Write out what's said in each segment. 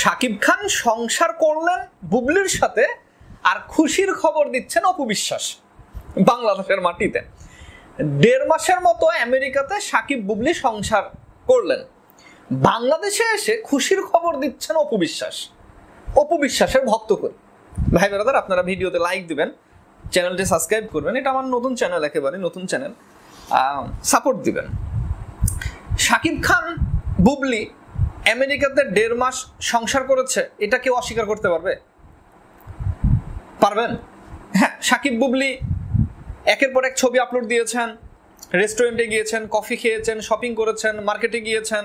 শাকিব খান সংসার করলেন বুবলির সাথে, আর খুশির খবর দিচ্ছেন অপু বিশ্বাস বাংলাদেশের মাটিতে। 1.5 মাসের মতো আমেরিকাতে শাকিব বুবলি সংসার করলেন, বাংলাদেশে এসে খুশির খবর দিচ্ছেন অপু বিশ্বাস। অপু বিশ্বাসের ভক্ত করে ভাই ব্রাদার, আপনারা ভিডিওতে লাইক দিবেন, চ্যানেলটি সাবস্ক্রাইব করবেন। এটা আমার নতুন চ্যানেল, একেবারে নতুন চ্যানেল, সাপোর্ট দিবেন। শাকিব খান বুবলি আমেরিকাতে 1.5 মাস সংসার করেছে, এটা কেউ অস্বীকার করতে পারবে? পারবেন? হ্যাঁ, শাকিব বুবলি একের পর এক ছবি আপলোড দিয়েছেন, রেস্টুরেন্টে গিয়েছেন, কফি খেয়েছেন, শপিং করেছেন, মার্কেটে গিয়েছেন,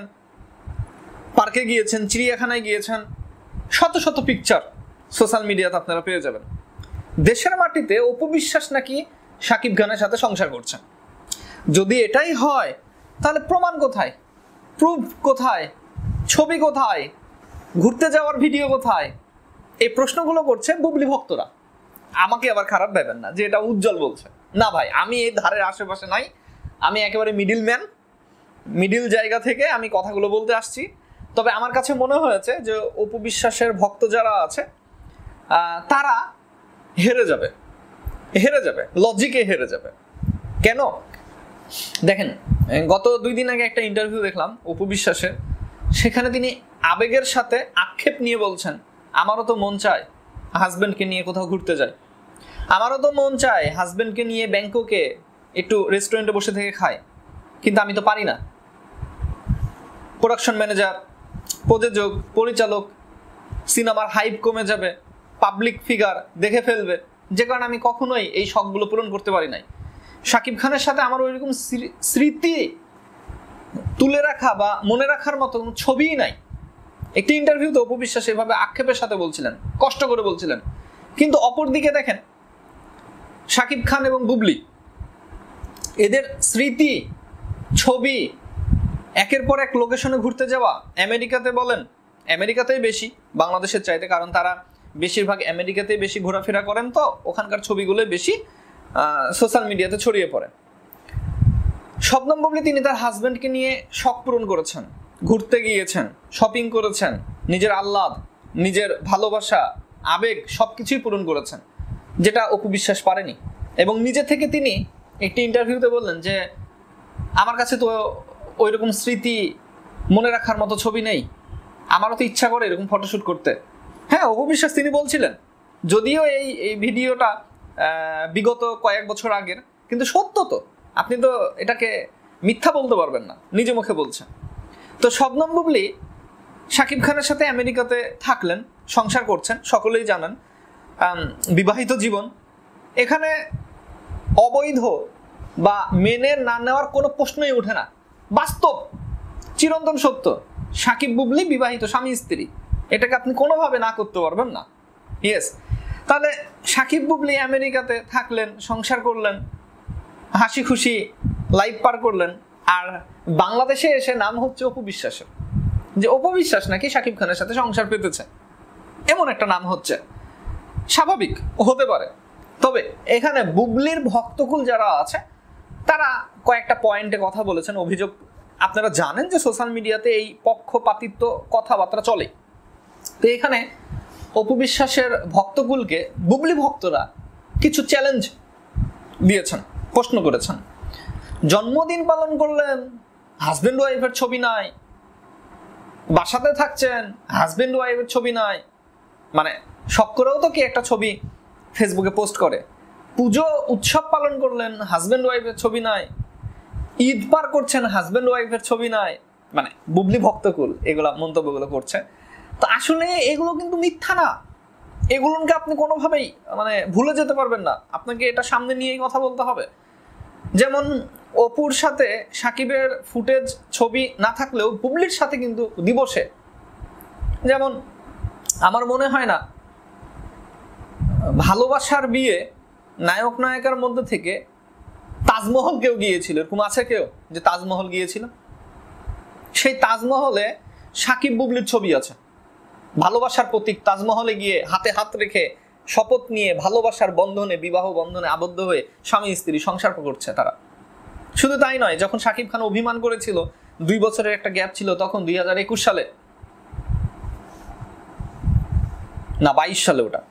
পার্কে গিয়েছেন, চিড়িয়াখানায় গিয়েছেন, শত শত পিকচার সোশ্যাল মিডিয়াতে আপনারা পেয়ে যাবেন। দেশের মাটিতে অপু বিশ্বাস নাকি শাকিব খানের সাথে সংসার করছেন। যদি এটাই হয় তাহলে প্রমাণ কোথায়, প্রুফ কোথায়, ছবি কোথায়, ঘুরতে যাওয়ার ভিডিও কোথায়? এই প্রশ্নগুলো করছে বুবলি ভক্তরা। আমাকে আবার খারাপ ভাবেন না যে এটা উজ্জ্বল বলছে, না ভাই, আমি এই ধারের আশেপাশে নাই, আমি একেবারে মিডিল জায়গা থেকে আমি কথাগুলো বলতে আসছি। তবে আমার কাছে মনে হয়েছে যে অপু বিশ্বাসের ভক্ত যারা আছে তারা হেরে যাবে, লজিকে হেরে যাবে। কেন? দেখেন, গত 2 দিন আগে একটা ইন্টারভিউ দেখলাম অপু বিশ্বাসের, সেখানে তিনি আবেগের সাথে আক্ষেপ নিয়ে বলছেন, আমারও তো মন চায় হাজবেন্ডকে নিয়ে কোথাও ঘুরতে যায়, আমারও তো মন চায় হাজবেন্ডকে নিয়ে ব্যাংককে একটু রেস্টুরেন্টে বসে থেকে খায়, কিন্তু আমি তো পারি না। প্রোডাকশন ম্যানেজার, প্রযোজক, পরিচালক, সিনেমার হাইপ কমে যাবে, পাবলিক ফিগার দেখে ফেলবে, যে কারণে আমি কখনোই এই শখগুলো পূরণ করতে পারি নাই। শাকিব খানের সাথে আমার ওইরকম স্মৃতি তুলে রাখা বা মনে রাখার মতো কোনো ছবিই নাই। একটি ইন্টারভিউতে অপু বিশ্বাস এভাবে আক্ষেপের সাথে বলছিলেন, কষ্ট করে বলছিলেন। কিন্তু অপর দিকে দেখেন, শাকিব খান এবং বুবলি এদের স্মৃতি, ছবি, একের পর এক লোকেশনে ঘুরতে যাওয়া, আমেরিকাতে বলেন, আমেরিকাতেই বেশি বাংলাদেশের চাইতে, কারণ তারা বেশিরভাগ আমেরিকাতেই বেশি ঘোরাফেরা করেন, তো ওখানকার ছবিগুলো বেশি সোশ্যাল মিডিয়াতে ছড়িয়ে পড়ে। শবনম বুবলি তিনি তার হাজবেন্ডকে নিয়ে শখ পূরণ করেছেন, ঘুরতে গিয়েছেন, শপিং করেছেন, নিজের আহ্লাদ, নিজের ভালোবাসা, আবেগ সবকিছুই পূরণ করেছেন, যেটা অপু বিশ্বাস পারেনি। এবং নিজে থেকে তিনি একটি ইন্টারভিউতে বললেন যে আমার কাছে তো ওইরকম স্মৃতি মনে রাখার মতো ছবি নেই, আমারও তো ইচ্ছা করে এরকম ফটোশ্যুট করতে। হ্যাঁ, অপু বিশ্বাস তিনি বলছিলেন, যদিও এই ভিডিওটা বিগত কয়েক বছর আগের, কিন্তু সত্য তো, আপনি তো এটাকে মিথ্যা বলতে পারবেন না, নিজে মুখে বলছেন। তো শবনম বুবলি শাকিব খানের সাথে আমেরিকাতে থাকলেন, সংসার করছেন, সকলেই জানেন, বিবাহিত জীবন। এখানে অবৈধ বা মেনে না নেওয়ার কোনো প্রশ্নই ওঠে না, বাস্তব, চিরন্তন সত্য। শাকিব বুবলি বিবাহিত, স্বামী স্ত্রী, এটাকে আপনি কোনোভাবে না করতে পারবেন না। ইয়েস, তাহলে শাকিব বুবলি আমেরিকাতে থাকলেন, সংসার করলেন, হাসি খুশি লাইফ পার করলেন, আর বাংলাদেশে এসে নাম হচ্ছে অপু বিশ্বাসের, যে অপু বিশ্বাস নাকি শাকিব খানের সাথে সংসার পেতেছে, এমন একটা নাম হচ্ছে। স্বাভাবিক হতে পারে, তবে এখানে বুবলির ভক্তকুল যারা আছে তারা কয়েকটা পয়েন্টে কথা বলেছেন, অভিযোগ। আপনারা জানেন যে সোশ্যাল মিডিয়াতে এই পক্ষপাতিত্ব কথাবার্তা চলে। তো এখানে অপু বিশ্বাসের ভক্তকুলকে বুবলি ভক্তরা কিছু চ্যালেঞ্জ দিয়েছেন, প্রশ্ন করেছেন। জন্মদিন পালন করলেন, হাজবেন্ড ওয়াইফের ছবি নাই, বাসাতে থাকছেন, হাজবেন্ড ওয়াইফের ছবি নাই, মানে শখ করেও তো কি একটা ছবি ফেসবুকে পোস্ট করে। পুজো উৎসব পালন করলেন, হাজবেন্ড ওয়াইফের ছবি নাই, ঈদ পার করছেন, হাজবেন্ড ওয়াইফের ছবি নাই, মানে বুবলি ভক্তকুল এগুলা মন্তব্যগুলো করছে। তো আসলে এগুলো কিন্তু মিথ্যা না, এগুলোকে আপনি কোনোভাবেই মানে ভুলে যেতে পারবেন না, আপনাকে এটা সামনে নিয়েই কথা বলতে হবে। যেমন অপুর সাথে সাকিবের ফুটেজ ছবি না থাকলেও বুবলির সাথে কিন্তু দিবসে, যেমন আমার মনে হয় না ভালোবাসার বিয়ে নায়ক নায়িকার মধ্যে থেকে তাজমহল কেউ গিয়েছিল, এরকম আছে কেউ যে তাজমহল গিয়েছিল? সেই তাজমহলে সাকিব বুবলির ছবি আছে, ভালোবাসার প্রতীক। তাজমহলে গিয়ে হাতে হাত রেখে শপথ নিয়ে ভালোবাসার বন্ধনে, বিবাহ বন্ধনে আবদ্ধ হয়ে স্বামী স্ত্রী সংসার করছে তারা। শুধু তাই নয়, যখন শাকিব খান অভিমান করেছিল, 2 বছরের একটা গ্যাপ ছিল, তখন 2021 সালে না 22 সালে ওটা।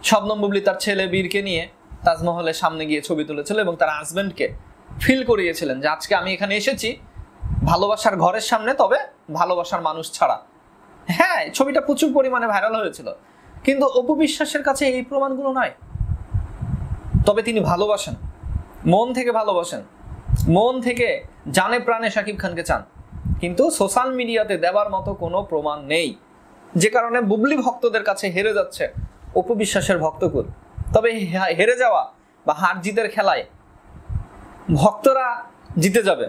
শবনম বুবলি তার ছেলে বীরকে নিয়ে তাজমহলের সামনে গিয়ে ছবি তুলেছিল এবং তার হাজবেন্ডকে ফিল করিয়েছিলেন যে আজকে আমি এখানে এসেছি ভালোবাসার ঘরের সামনে, তবে ভালোবাসার মানুষ ছাড়া। হ্যাঁ, ছবিটা প্রচুর পরিমাণে ভাইরাল হয়েছিল, কিন্তু অপু বিশ্বাসের কাছে এই প্রমাণগুলো নাই। তবে তিনি ভালোবাসেন, মন থেকে ভালোবাসেন, মন থেকে জানে প্রাণে শাকিব খানকে চান, কিন্তু সোশ্যাল মিডিয়াতে দেওয়ার মতো কোনো প্রমাণ নেই, যে কারণে বুবলি ভক্তদের কাছে হেরে যাচ্ছে অপু বিশ্বাসের ভক্তকুল। তবে হেরে যাওয়া বা হার জিতের খেলায় ভক্তরা জিতে যাবে,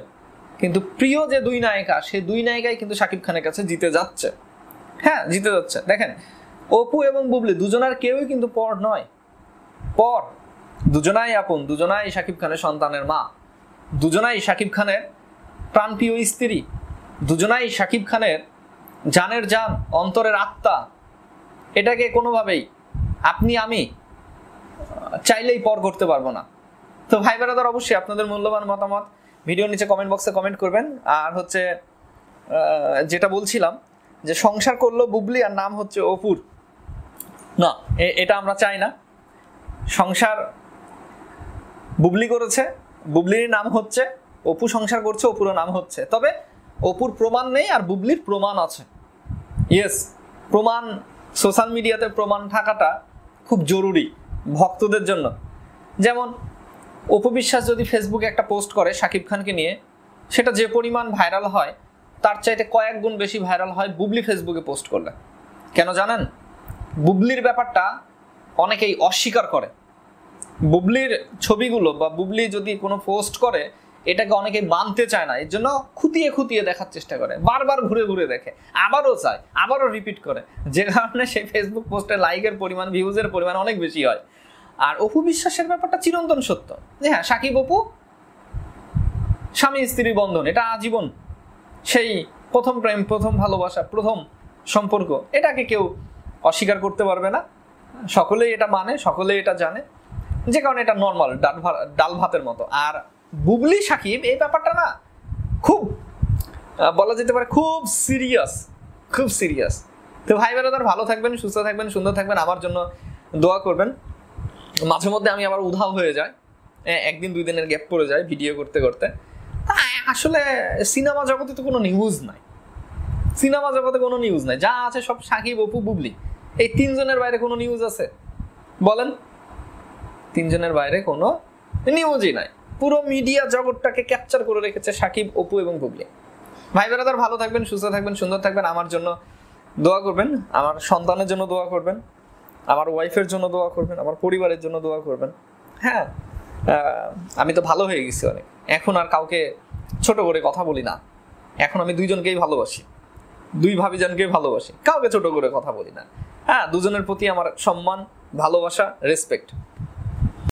কিন্তু প্রিয় যে দুই নায়িকা, সে দুই নায়িকাই কিন্তু শাকিব খানের কাছে জিতে যাচ্ছে। হ্যাঁ, জিতে যাচ্ছে। দেখেন, অপু এবং বুবলি দুজনার কেউই কিন্তু পর নয়, পর দুজনাই আপন, দুজনাই শাকিব খানের সন্তানের মা, দুজনাই শাকিব খানের প্রাণপ্রিয় স্ত্রী, দুজনাই শাকিব খানের জানের জান, অন্তরের আত্মা। এটাকে কোনোভাবেই আপনি আমি চাইলেই পর করতে পারবো না। তো ভাই ব্রাদার, অবশ্যই আপনাদের মূল্যবান মতামত ভিডিওর নিচে কমেন্ট বক্সে কমেন্ট করবেন। আর হচ্ছে যেটা বলছিলাম যে সংসার করলো বুবলি আর নাম হচ্ছে অপুর, না এটা আমরা চাই না। সংসার বুবলি করেছে, বুবলির নাম হচ্ছে, অপু সংসার করছে, অপুর নাম হচ্ছে। তবে অপুর প্রমাণ নেই আর বুবলির প্রমাণ আছে। ইয়েস, প্রমাণ সোশ্যাল মিডিয়াতে প্রমাণ থাকাটা খুব জরুরি ভক্তদের জন্য। যেমন অপু বিশ্বাস যদি ফেসবুকে একটা পোস্ট করে শাকিব খানকে নিয়ে, সেটা যে পরিমাণ ভাইরাল হয় তার চাইতে কয়েক গুণ বেশি ভাইরাল হয় বুবলি ফেসবুকে পোস্ট করলে। কেন জানেন? বুবলির ব্যাপারটা অনেকেই অস্বীকার করে। বুবলির ছবিগুলো বা বুবলি যদি কোনো পোস্ট করে, এটাকে অনেকে মানতে চায় না, এর জন্য খুঁটিয়ে খুঁটিয়ে দেখার চেষ্টা করে, বারবার ঘুরে ঘুরে দেখে, আবারও চায়, আবারও রিপিট করে, যে কারণে সেই ফেসবুক পোস্টে লাইকের পরিমাণ, ভিউজের পরিমাণ অনেক বেশি হয়। আর অপু বিশ্বাসের ব্যাপারটা চিরন্তন সত্য যে হ্যাঁ, সাকিব অপু স্বামী স্ত্রী বন্ধন, এটা আজীবন, সেই প্রথম প্রেম, প্রথম ভালোবাসা, প্রথম সম্পর্ক, এটাকে কেউ অস্বীকার করতে পারবে না। সকলেই এটা মানে, সকলেই এটা জানে, যে কারণে এটা নর্মাল ডাল ভাতের মতো। আর বুবলি সাকিব এই ব্যাপারটা না খুব বলা যেতে পারে খুব সিরিয়াস, খুব সিরিয়াস। তো ভাই ব্রাদার, ভালো থাকবেন, সুস্থ থাকবেন, সুন্দর থাকবেন, আমার জন্য দোয়া করবেন। মাঝে মধ্যে আমি আবার উধাও হয়ে যাই, একদিন দুই দিনের গ্যাপ পড়ে যায় ভিডিও করতে করতে। আসলে সিনেমা জগতে তো কোনো নিউজ নাই, সিনেমা জগতে কোনো নিউজ নাই, যা আছে সব সাকিব, অপু, বুবলি, এই তিনজনের বাইরে কোনো নিউজ আছে বলেন? তিনজনের বাইরে কোনো নিউজই নাই। পুরো মিডিয়া জগৎটাকে ক্যাপচার করে রেখেছে সাকিব, অপু এবং বুবলি। ভাই ব্রাদার, ভালো থাকবেন, সুস্থ থাকবেন, সুন্দর থাকবেন, আমার জন্য দোয়া করবেন, আমার সন্তানের জন্য দোয়া করবেন, আমার ওয়াইফের জন্য দোয়া করবেন, আমার পরিবারের জন্য দোয়া করবেন। হ্যাঁ, আমি তো ভালো হয়ে গেছি অনেক, এখন আর কাউকে ছোট করে কথা বলি না, এখন আমি দুইজনকেই ভালোবাসি, দুই ভাবিজানকেই ভালোবাসি, কাউকে ছোট করে কথা বলি না। হ্যাঁ, দুজনের প্রতি আমার সম্মান, ভালোবাসা, রেসপেক্ট।